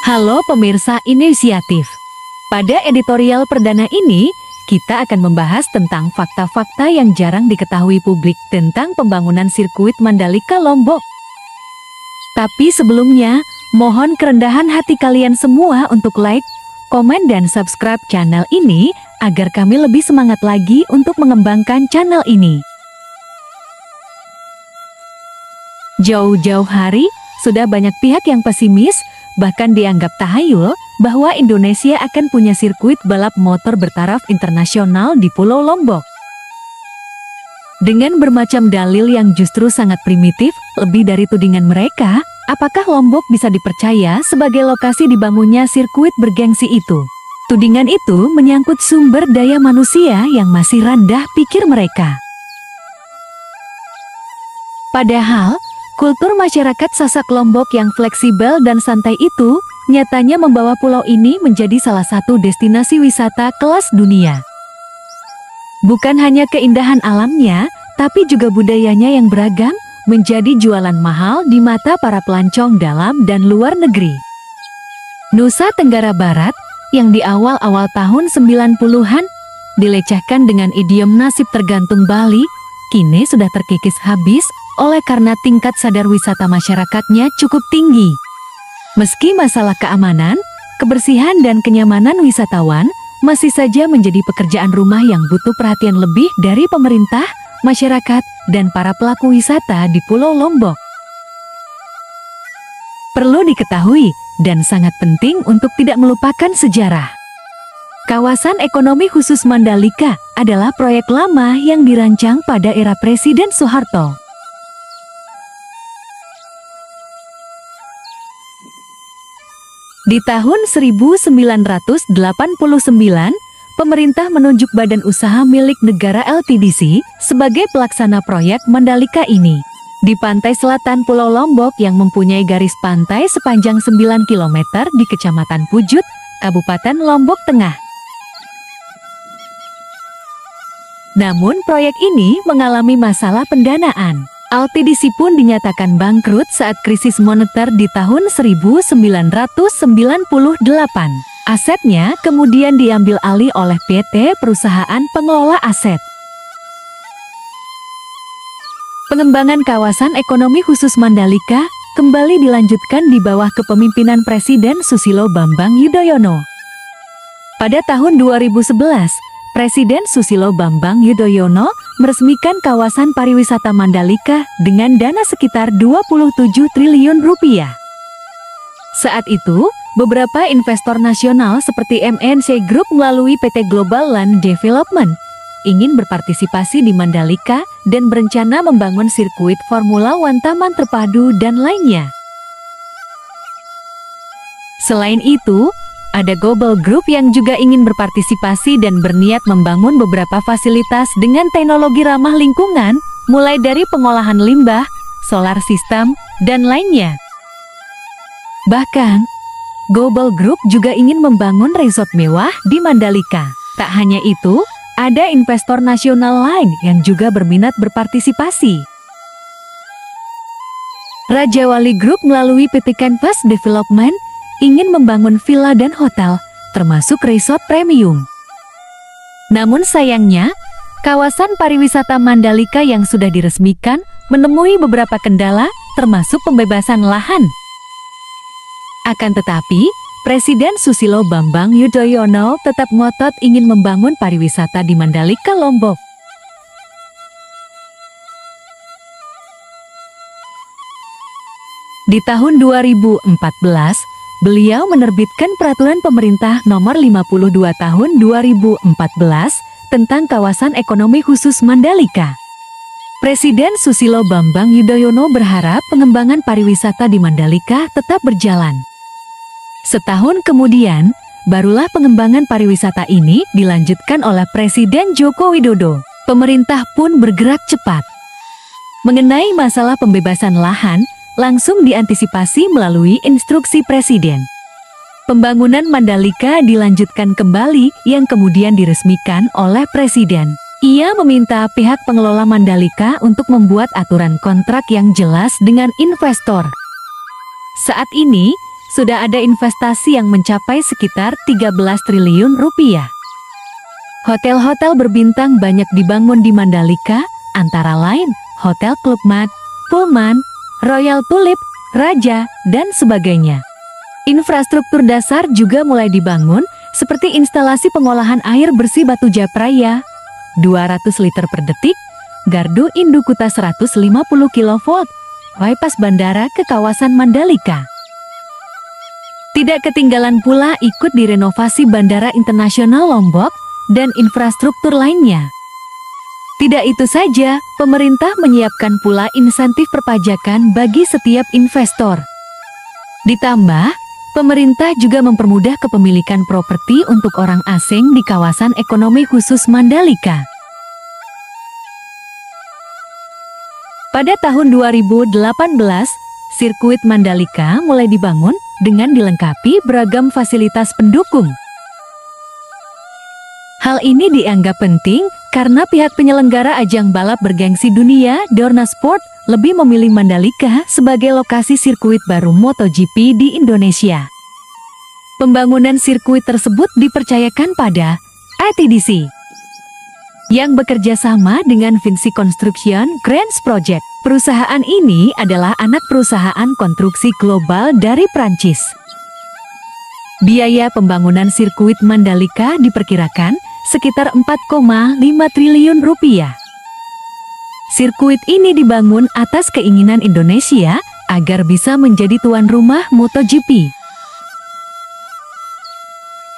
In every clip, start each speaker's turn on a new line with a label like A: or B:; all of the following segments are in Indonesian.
A: Halo pemirsa inisiatif. Pada editorial perdana ini, kita akan membahas tentang fakta-fakta yang jarang diketahui publik tentang pembangunan sirkuit Mandalika Lombok. Tapi sebelumnya, mohon kerendahan hati kalian semua untuk like, komen dan subscribe channel ini agar kami lebih semangat lagi untuk mengembangkan channel ini. Jauh-jauh hari, sudah banyak pihak yang pesimis, bahkan dianggap tahayul, bahwa Indonesia akan punya sirkuit balap motor bertaraf internasional di Pulau Lombok. Dengan bermacam dalil yang justru sangat primitif, lebih dari tudingan mereka, apakah Lombok bisa dipercaya sebagai lokasi dibangunnya sirkuit bergengsi itu? Tudingan itu menyangkut sumber daya manusia yang masih rendah pikir mereka. Padahal, kultur masyarakat Sasak Lombok yang fleksibel dan santai itu nyatanya membawa pulau ini menjadi salah satu destinasi wisata kelas dunia. Bukan hanya keindahan alamnya, tapi juga budayanya yang beragam menjadi jualan mahal di mata para pelancong dalam dan luar negeri. Nusa Tenggara Barat yang di awal-awal tahun 90-an dilecehkan dengan idiom nasib tergantung Bali, kini sudah terkikis habis oleh karena tingkat sadar wisata masyarakatnya cukup tinggi. Meski masalah keamanan, kebersihan dan kenyamanan wisatawan masih saja menjadi pekerjaan rumah yang butuh perhatian lebih dari pemerintah, masyarakat, dan para pelaku wisata di Pulau Lombok. Perlu diketahui dan sangat penting untuk tidak melupakan sejarah. Kawasan ekonomi khusus Mandalika adalah proyek lama yang dirancang pada era Presiden Soeharto. Di tahun 1989, pemerintah menunjuk Badan Usaha Milik Negara LTDC sebagai pelaksana proyek Mandalika ini. Di pantai selatan Pulau Lombok yang mempunyai garis pantai sepanjang 9 km di Kecamatan Pujut, Kabupaten Lombok Tengah. Namun proyek ini mengalami masalah pendanaan. LTDC pun dinyatakan bangkrut saat krisis moneter di tahun 1998. Asetnya kemudian diambil alih oleh PT Perusahaan Pengelola Aset. Pengembangan kawasan ekonomi khusus Mandalika kembali dilanjutkan di bawah kepemimpinan Presiden Susilo Bambang Yudhoyono. Pada tahun 2011, Presiden Susilo Bambang Yudhoyono meresmikan kawasan pariwisata Mandalika dengan dana sekitar 27 triliun rupiah. Saat itu, beberapa investor nasional seperti MNC Group melalui PT Global Land Development ingin berpartisipasi di Mandalika dan berencana membangun sirkuit Formula One Taman Terpadu dan lainnya. Selain itu, ada Global Group yang juga ingin berpartisipasi dan berniat membangun beberapa fasilitas dengan teknologi ramah lingkungan, mulai dari pengolahan limbah, solar system, dan lainnya. Bahkan, Global Group juga ingin membangun resort mewah di Mandalika. Tak hanya itu, ada investor nasional lain yang juga berminat berpartisipasi. Raja Wali Group melalui PT Canvas Development ingin membangun villa dan hotel, termasuk resort premium. Namun sayangnya, kawasan pariwisata Mandalika yang sudah diresmikan menemui beberapa kendala, termasuk pembebasan lahan. Akan tetapi, Presiden Susilo Bambang Yudhoyono tetap ngotot ingin membangun pariwisata di Mandalika Lombok. Di tahun 2014, beliau menerbitkan Peraturan Pemerintah Nomor 52 Tahun 2014 tentang Kawasan Ekonomi Khusus Mandalika. Presiden Susilo Bambang Yudhoyono berharap pengembangan pariwisata di Mandalika tetap berjalan. Setahun kemudian, barulah pengembangan pariwisata ini dilanjutkan oleh Presiden Joko Widodo. Pemerintah pun bergerak cepat. Mengenai masalah pembebasan lahan, langsung diantisipasi melalui instruksi Presiden. Pembangunan Mandalika dilanjutkan kembali yang kemudian diresmikan oleh Presiden. Ia meminta pihak pengelola Mandalika untuk membuat aturan kontrak yang jelas dengan investor. Saat ini, sudah ada investasi yang mencapai sekitar 13 triliun rupiah. Hotel-hotel berbintang banyak dibangun di Mandalika, antara lain Hotel Club Med, Pullman, Royal Tulip, Raja, dan sebagainya. Infrastruktur dasar juga mulai dibangun, seperti instalasi pengolahan air bersih Batu Japraya, 200 liter per detik, Gardu Indukuta 150 kV, bypass bandara ke kawasan Mandalika. Tidak ketinggalan pula ikut direnovasi Bandara Internasional Lombok dan infrastruktur lainnya. Tidak itu saja, pemerintah menyiapkan pula insentif perpajakan bagi setiap investor. Ditambah, pemerintah juga mempermudah kepemilikan properti untuk orang asing di kawasan ekonomi khusus Mandalika. Pada tahun 2018, sirkuit Mandalika mulai dibangun dengan dilengkapi beragam fasilitas pendukung. Hal ini dianggap penting karena pihak penyelenggara ajang balap bergengsi dunia, Dorna Sport, lebih memilih Mandalika sebagai lokasi sirkuit baru MotoGP di Indonesia. Pembangunan sirkuit tersebut dipercayakan pada ITDC yang bekerja sama dengan Vinci Construction Grants Project. Perusahaan ini adalah anak perusahaan konstruksi global dari Prancis. Biaya pembangunan sirkuit Mandalika diperkirakan sekitar 4,5 triliun rupiah. Sirkuit ini dibangun atas keinginan Indonesia agar bisa menjadi tuan rumah MotoGP.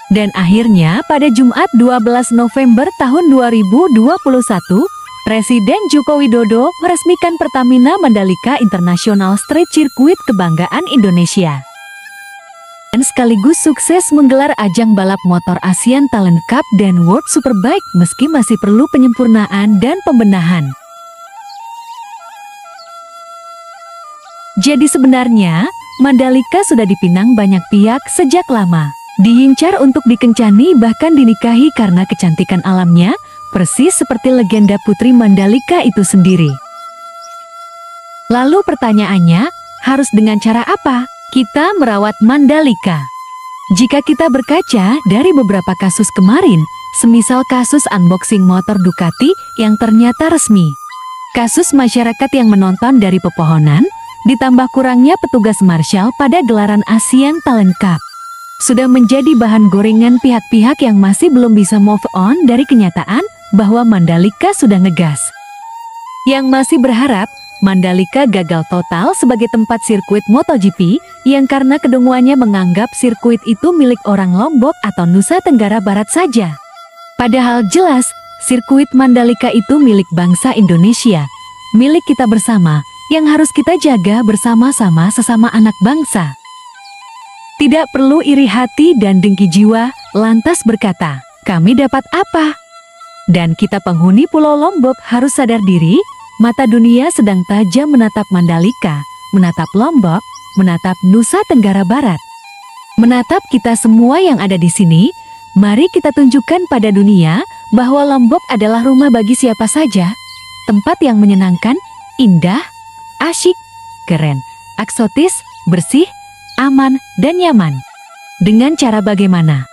A: Dan akhirnya pada Jumat 12 November tahun 2021, Presiden Joko Widodo meresmikan Pertamina Mandalika International Street Circuit Kebanggaan Indonesia. Dan sekaligus sukses menggelar ajang balap motor Asian Talent Cup dan World Superbike meski masih perlu penyempurnaan dan pembenahan. Jadi sebenarnya, Mandalika sudah dipinang banyak pihak sejak lama. Diincar untuk dikencani bahkan dinikahi karena kecantikan alamnya, persis seperti legenda Putri Mandalika itu sendiri. Lalu pertanyaannya, harus dengan cara apa kita merawat Mandalika? Jika kita berkaca dari beberapa kasus kemarin, semisal kasus unboxing motor Ducati yang ternyata resmi, kasus masyarakat yang menonton dari pepohonan, ditambah kurangnya petugas marshal pada gelaran Asian Talent Cup, sudah menjadi bahan gorengan pihak-pihak yang masih belum bisa move on dari kenyataan bahwa Mandalika sudah ngegas. Yang masih berharap Mandalika gagal total sebagai tempat sirkuit MotoGP yang karena kedunguannya menganggap sirkuit itu milik orang Lombok atau Nusa Tenggara Barat saja. Padahal jelas, sirkuit Mandalika itu milik bangsa Indonesia, milik kita bersama, yang harus kita jaga bersama-sama sesama anak bangsa. Tidak perlu iri hati dan dengki jiwa, lantas berkata, kami dapat apa? Dan kita penghuni Pulau Lombok harus sadar diri, mata dunia sedang tajam menatap Mandalika, menatap Lombok, menatap Nusa Tenggara Barat. Menatap kita semua yang ada di sini, mari kita tunjukkan pada dunia bahwa Lombok adalah rumah bagi siapa saja, tempat yang menyenangkan, indah, asyik, keren, eksotis, bersih, aman, dan nyaman. Dengan cara bagaimana?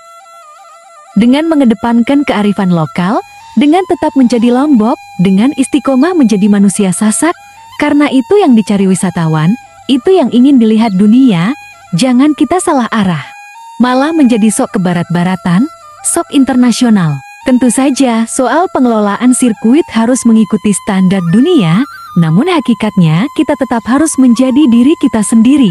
A: Dengan mengedepankan kearifan lokal, dengan tetap menjadi Lombok, dengan istiqomah menjadi manusia sasak, karena itu yang dicari wisatawan, itu yang ingin dilihat dunia, jangan kita salah arah. Malah menjadi sok kebarat-baratan, sok internasional. Tentu saja soal pengelolaan sirkuit harus mengikuti standar dunia, namun hakikatnya kita tetap harus menjadi diri kita sendiri.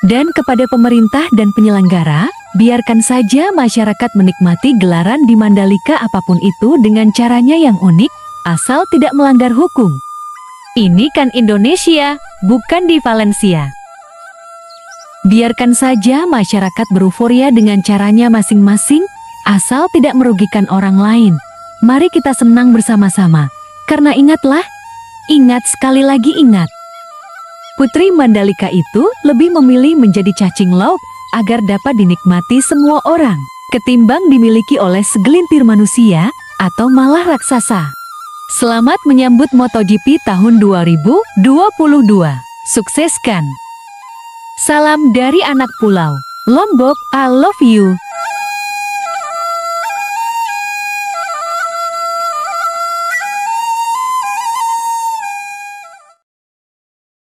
A: Dan kepada pemerintah dan penyelenggara, biarkan saja masyarakat menikmati gelaran di Mandalika apapun itu dengan caranya yang unik, asal tidak melanggar hukum. Ini kan Indonesia, bukan di Valencia. Biarkan saja masyarakat beruforia dengan caranya masing-masing, asal tidak merugikan orang lain. Mari kita senang bersama-sama, karena ingatlah, ingat sekali lagi ingat. Putri Mandalika itu lebih memilih menjadi cacing laut agar dapat dinikmati semua orang, ketimbang dimiliki oleh segelintir manusia atau malah raksasa. Selamat menyambut MotoGP tahun 2022. Sukseskan! Salam dari anak pulau. Lombok, I love you.